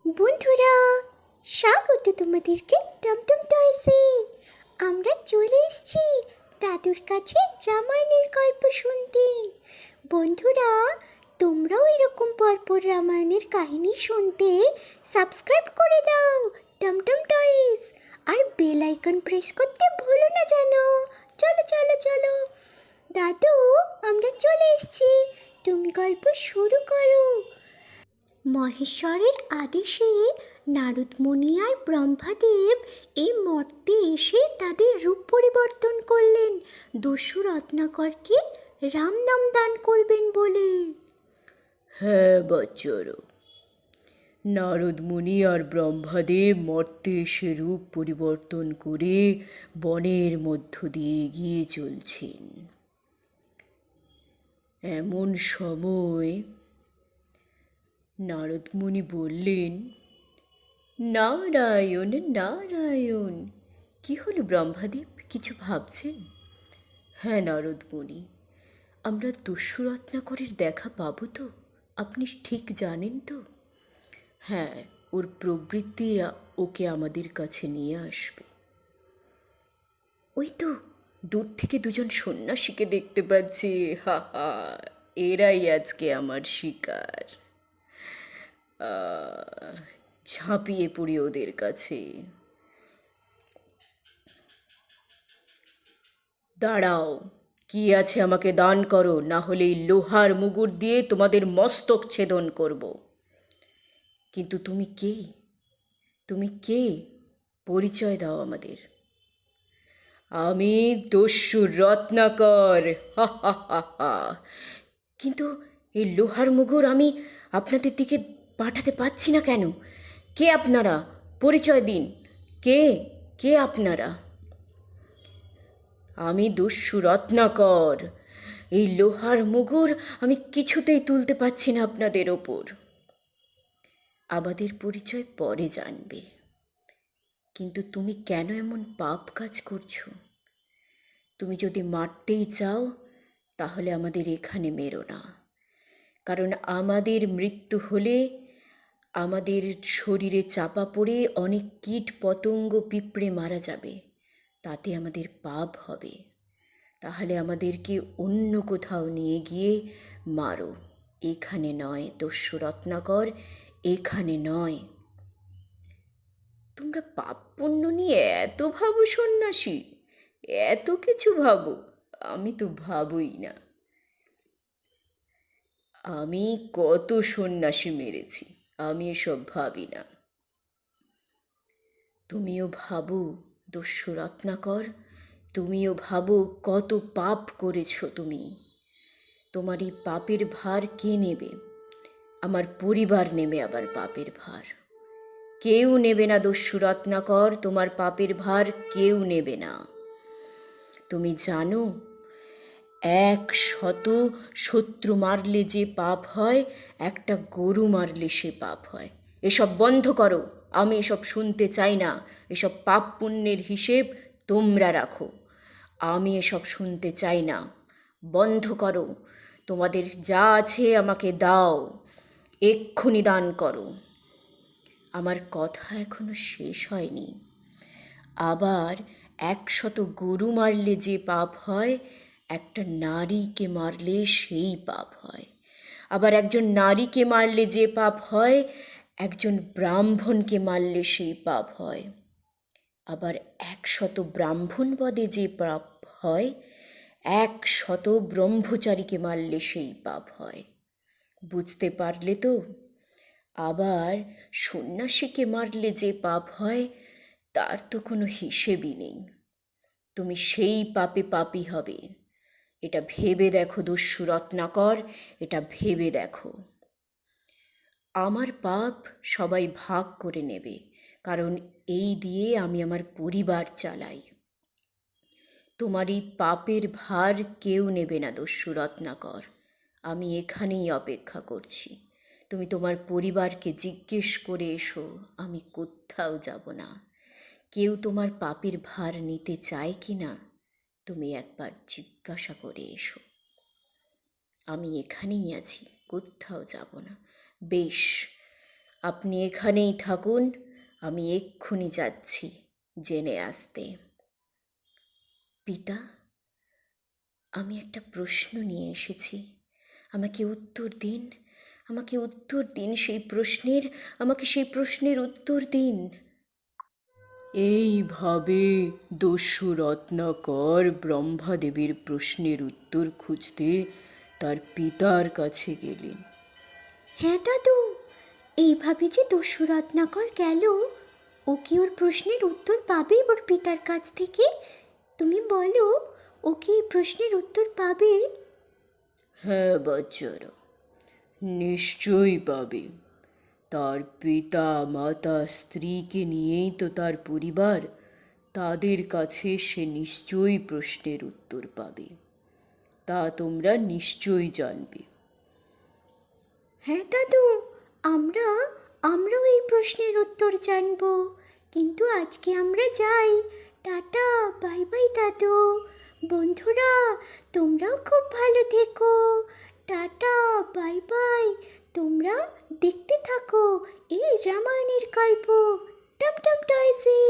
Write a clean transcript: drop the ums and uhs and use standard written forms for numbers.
বন্ধুরা, স্বাগত তোমাদেরকে টমটম টয়েসে। আমরা চলে এসেছি দাদুর কাছে রামায়ণের গল্প শুনতে। বন্ধুরা, তোমরাও এরকম পরপর রামায়ণের কাহিনী শুনতে সাবস্ক্রাইব করে দাও টমটম টয়েস, আর বেল আইকন প্রেস করতে ভুলো না যেন। চলো চলো চলো দাদু, আমরা চলে এসেছি, তুমি গল্প শুরু করো। মহেশ্বরের আদেশে নারদ মুনি আর ব্রহ্মাদেব এই মর্তে এসে তাদের রূপ পরিবর্তন করলেন দস্যু রত্নাকরকে রাম নাম দান করবেন বলে। হ্যাঁ বচ্চরও, নারদ মুনি আর ব্রহ্মাদেব মর্তে এসে রূপ পরিবর্তন করে বনের মধ্য দিয়ে এগিয়ে চলছেন। এমন সময় নারদ মুনি বললেন, নারায়ণ নারায়ণ। কি হলো ব্রহ্মাদেব, কিছু ভাবছেন? হ্যাঁ নারদ মুনি, আমরা দস্যু রত্নাকরের দেখা পাবো তো? আপনি ঠিক জানেন তো? হ্যাঁ, ওর প্রবৃত্তি ওকে আমাদের কাছে নিয়ে আসবে। ওই তো দূর থেকে দুজন সন্ন্যাসীকে দেখতে পাচ্ছি, হা হা, এরাই আজকে আমার শিকার। ঝাঁপিয়ে পড়ি ওদের কাছে। দাঁড়াও, কি আছে আমাকে দান করো, না হলে এই লোহার মুগুর দিয়ে তোমাদের মস্তক ছেদন করব। কিন্তু তুমি কে? তুমি কে? পরিচয় দাও আমাদের। আমি দস্যু রত্নাকর, হা হা হা হা। কিন্তু এই লোহার মুগুর আমি আপনাদের দিকে পাঠাতে পারছি না কেন? কে আপনারা? পরিচয় দিন। কে? কে আপনারা? আমি দস্যু রত্নাকর। এই লোহার মুগুর আমি কিছুতেই তুলতে পারছি না আপনাদের ওপর। আমাদের পরিচয় পরে জানবে। কিন্তু তুমি কেন এমন পাপ কাজ করছো? তুমি যদি মারতেই চাও তাহলে আমাদের এখানে মেরো না, কারণ আমাদের মৃত্যু হলে আমাদের শরীরে চাপা পড়ে অনেক কীট পতঙ্গ পিঁপড়ে মারা যাবে, তাতে আমাদের পাপ হবে। তাহলে আমাদেরকে অন্য কোথাও নিয়ে গিয়ে মারো, এখানে নয় দস্যু রত্নাকর, এখানে নয়। তোমরা পাপ পুণ্য নিয়ে এত ভাবো সন্ন্যাসী, এত কিছু ভাবো? আমি তো ভাবই না। আমি কত সন্ন্যাসী মেরেছি, আমি এসব ভাবি না। তুমিও ভাবো দস্যু রত্নাকর, তুমিও ভাবো কত পাপ করেছো তুমি। তোমার এই পাপের ভার কে নেবে? আমার পরিবার নেবে আবার পাপের ভার। কেউ নেবে না দস্যু রত্নাকর, তোমার পাপের ভার কেউ নেবে না। তুমি জানো 100 শত্রু মারলে যে পাপ হয়, একটা গরু মারলে সে পাপ হয়। এসব বন্ধ করো, আমি এসব শুনতে চাই না। এসব পাপ পুণ্যের হিসেব তোমরা রাখো, আমি এসব শুনতে চাই না। বন্ধ করো, তোমাদের যা আছে আমাকে দাও, এক্ষুনি দান করো। আমার কথা এখনো শেষ হয়নি। আবার 100 গরু মারলে যে পাপ হয়, একটা নারীকে মারলে সেই পাপ হয়। আবার একজন নারীকে মারলে যে পাপ হয়, একজন ব্রাহ্মণকে মারলে সেই পাপ হয়। আবার 100 ব্রাহ্মণ বধে যে পাপ হয়, 100 ব্রহ্মচারীকে মারলে সেই পাপ হয়। বুঝতে পারলে তো? আবার সন্ন্যাসীকে মারলে যে পাপ হয়, তার তো কোনো হিসেবই নেই। তুমি সেই পাপে পাপী হবে, এটা ভেবে দেখো দস্যু রত্নাকর, এটা ভেবে দেখো। আমার পাপ সবাই ভাগ করে নেবে, কারণ এই দিয়ে আমি আমার পরিবার চালাই। তোমার এই পাপের ভার কেউ নেবে না দস্যু রত্নাকর, আমি এখানেই অপেক্ষা করছি। তুমি তোমার পরিবারকে জিজ্ঞেস করে এসো, আমি কোথাও যাব না। কেউ তোমার পাপের ভার নিতে চায় কি না, তুমি একবার জিজ্ঞাসা করে এসো। আমি এখানেই আছি, কোথাও যাব না। বেশ, আপনি এখানেই থাকুন, আমি এক্ষুনি যাচ্ছি জেনে আসতে। পিতা, আমি একটা প্রশ্ন নিয়ে এসেছি, আমাকে উত্তর দিন, আমাকে উত্তর দিন আমাকে সেই প্রশ্নের উত্তর দিন। এইভাবে দস্যু রত্নাকর ব্রহ্মাদেবীর প্রশ্নের উত্তর খুঁজতে তার পিতার কাছে গেলেন। হ্যাঁ দাদু, এইভাবে যে দস্যু রত্নাকর গেল, ও কি ওর প্রশ্নের উত্তর পাবে ওর পিতার কাছ থেকে? তুমি বলো, ও কি এই প্রশ্নের উত্তর পাবে? হ্যাঁ বাচ্চারা, নিশ্চয়ই পাবে। তার পিতা মাতা স্ত্রীকে নিয়েই তো তার পরিবার, তাদের কাছে সে নিশ্চয়ই প্রশ্নের উত্তর পাবে, তা তোমরা নিশ্চয়ই জানবে। হ্যাঁ দাদু, আমরাও এই প্রশ্নের উত্তর জানবো। কিন্তু আজকে আমরা যাই। টাটা, বাই বাই দাদু। বন্ধুরা, তোমরাও খুব ভালো থেকো। Tata, bye bye. তোমরা দেখতে থাকো এই রামায়ণের গল্প টমটম টয়সে।